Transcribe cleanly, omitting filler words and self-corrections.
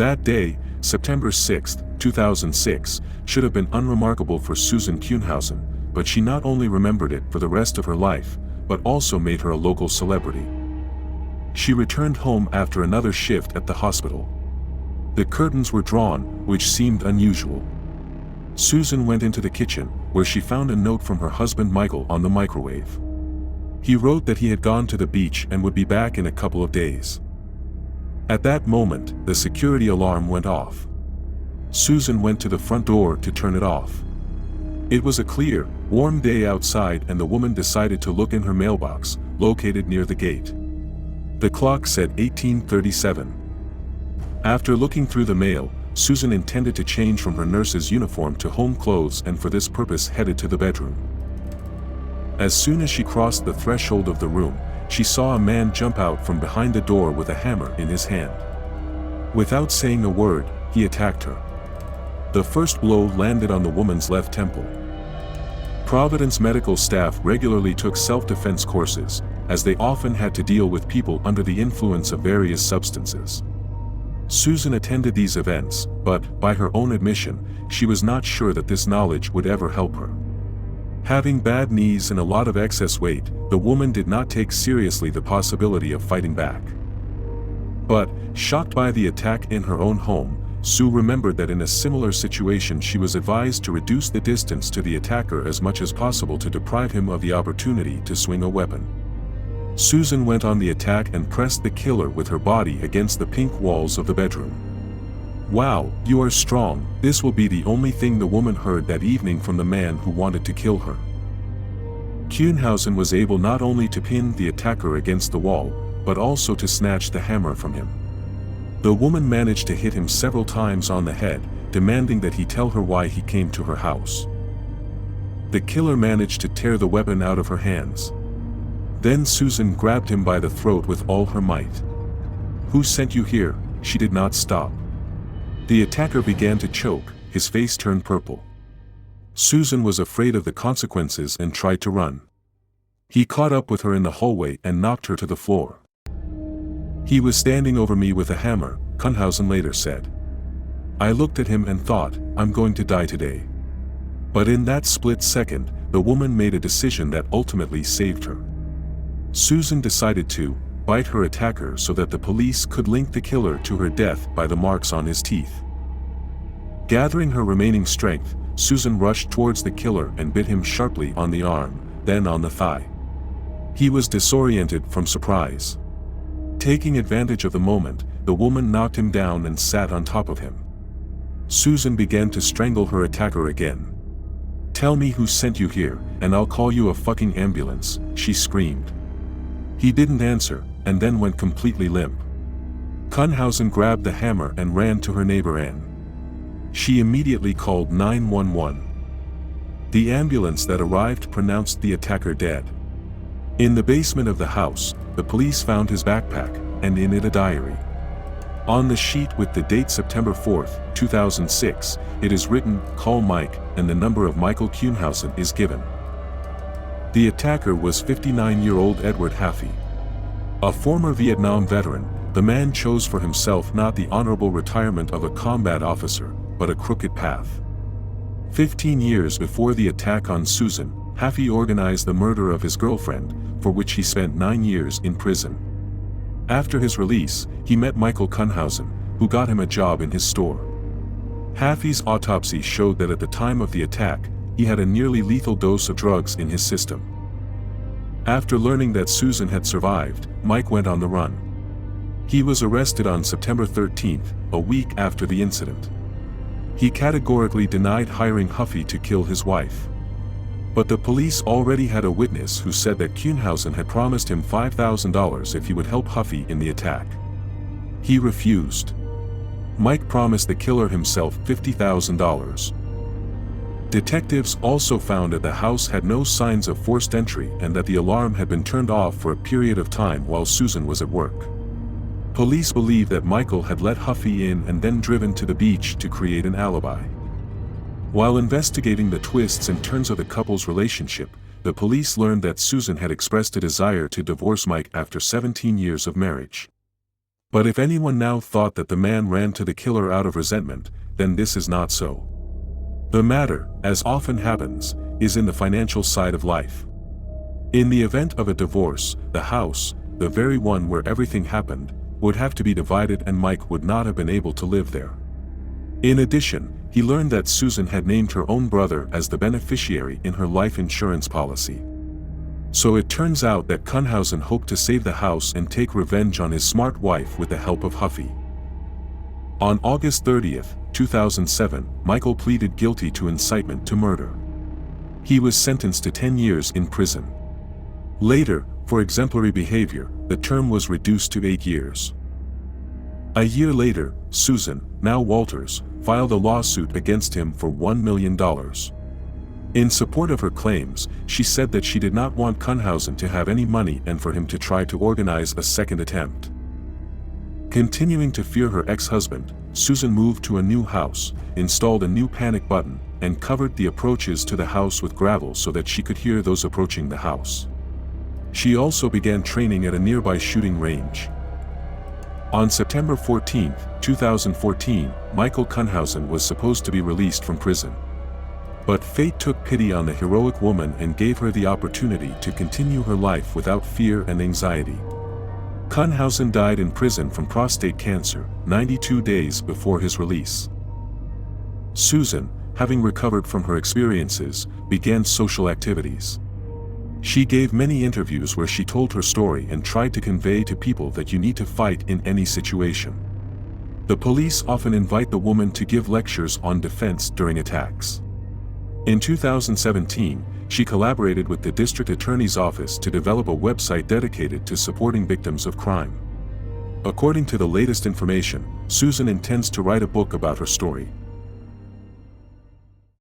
That day, September 6, 2006, should have been unremarkable for Susan Kuhnhausen, but she not only remembered it for the rest of her life, but also made her a local celebrity. She returned home after another shift at the hospital. The curtains were drawn, which seemed unusual. Susan went into the kitchen, where she found a note from her husband Michael on the microwave. He wrote that he had gone to the beach and would be back in a couple of days. At that moment, the security alarm went off. Susan went to the front door to turn it off. It was a clear, warm day outside, and the woman decided to look in her mailbox, located near the gate. The clock said 1837. After looking through the mail, Susan intended to change from her nurse's uniform to home clothes and for this purpose headed to the bedroom. As soon as she crossed the threshold of the room, she saw a man jump out from behind the door with a hammer in his hand. Without saying a word, he attacked her. The first blow landed on the woman's left temple. Providence medical staff regularly took self-defense courses, as they often had to deal with people under the influence of various substances. Susan attended these events, but, by her own admission, she was not sure that this knowledge would ever help her. Having bad knees and a lot of excess weight, the woman did not take seriously the possibility of fighting back. But, shocked by the attack in her own home, Sue remembered that in a similar situation she was advised to reduce the distance to the attacker as much as possible to deprive him of the opportunity to swing a weapon. Susan went on the attack and pressed the killer with her body against the pink walls of the bedroom. "Wow, you are strong," this will be the only thing the woman heard that evening from the man who wanted to kill her. Kuhnhausen was able not only to pin the attacker against the wall, but also to snatch the hammer from him. The woman managed to hit him several times on the head, demanding that he tell her why he came to her house. The killer managed to tear the weapon out of her hands. Then Susan grabbed him by the throat with all her might. "Who sent you here?" She did not stop. The attacker began to choke, his face turned purple. Susan was afraid of the consequences and tried to run. He caught up with her in the hallway and knocked her to the floor. "He was standing over me with a hammer," Kuhnhausen later said. "I looked at him and thought, I'm going to die today." But in that split second, the woman made a decision that ultimately saved her. Susan decided to bite her attacker so that the police could link the killer to her death by the marks on his teeth. Gathering her remaining strength, Susan rushed towards the killer and bit him sharply on the arm, then on the thigh. He was disoriented from surprise. Taking advantage of the moment, the woman knocked him down and sat on top of him. Susan began to strangle her attacker again. "Tell me who sent you here, and I'll call you a fucking ambulance," she screamed. He didn't answer, and then went completely limp. Kuhnhausen grabbed the hammer and ran to her neighbor Anne. She immediately called 911. The ambulance that arrived pronounced the attacker dead. In the basement of the house, the police found his backpack, and in it a diary. On the sheet with the date September 4, 2006, it is written, "Call Mike," and the number of Michael Kuhnhausen is given. The attacker was 59-year-old Edward Haffey. A former Vietnam veteran, the man chose for himself not the honorable retirement of a combat officer, but a crooked path. 15 years before the attack on Susan, Haffey organized the murder of his girlfriend, for which he spent 9 years in prison. After his release, he met Michael Kuhnhausen, who got him a job in his store. Haffey's autopsy showed that at the time of the attack, he had a nearly lethal dose of drugs in his system. After learning that Susan had survived, Mike went on the run. He was arrested on September 13, a week after the incident. He categorically denied hiring Haffey to kill his wife. But the police already had a witness who said that Kuhnhausen had promised him $5,000 if he would help Haffey in the attack. He refused. Mike promised the killer himself $50,000. Detectives also found that the house had no signs of forced entry and that the alarm had been turned off for a period of time while Susan was at work. Police believe that Michael had let Haffey in and then driven to the beach to create an alibi. While investigating the twists and turns of the couple's relationship, the police learned that Susan had expressed a desire to divorce Mike after 17 years of marriage. But if anyone now thought that the man ran to the killer out of resentment, then this is not so. The matter, as often happens, is in the financial side of life. In the event of a divorce, the house, the very one where everything happened, would have to be divided and Mike would not have been able to live there. In addition, he learned that Susan had named her own brother as the beneficiary in her life insurance policy. So it turns out that Kuhnhausen hoped to save the house and take revenge on his smart wife with the help of Huffy. On August 30, 2007, Michael pleaded guilty to incitement to murder. He was sentenced to 10 years in prison. Later, for exemplary behavior, the term was reduced to 8 years. A year later, Susan, now Walters, filed a lawsuit against him for $1 million. In support of her claims, she said that she did not want Kuhnhausen to have any money and for him to try to organize a second attempt. Continuing to fear her ex-husband, Susan moved to a new house, installed a new panic button, and covered the approaches to the house with gravel so that she could hear those approaching the house. She also began training at a nearby shooting range. On September 14, 2014, Michael Kuhnhausen was supposed to be released from prison. But fate took pity on the heroic woman and gave her the opportunity to continue her life without fear and anxiety. Kuhnhausen died in prison from prostate cancer, 92 days before his release. Susan, having recovered from her experiences, began social activities. She gave many interviews where she told her story and tried to convey to people that you need to fight in any situation. The police often invite the woman to give lectures on defense during attacks. In 2017, she collaborated with the district attorney's office to develop a website dedicated to supporting victims of crime. According to the latest information, Susan intends to write a book about her story.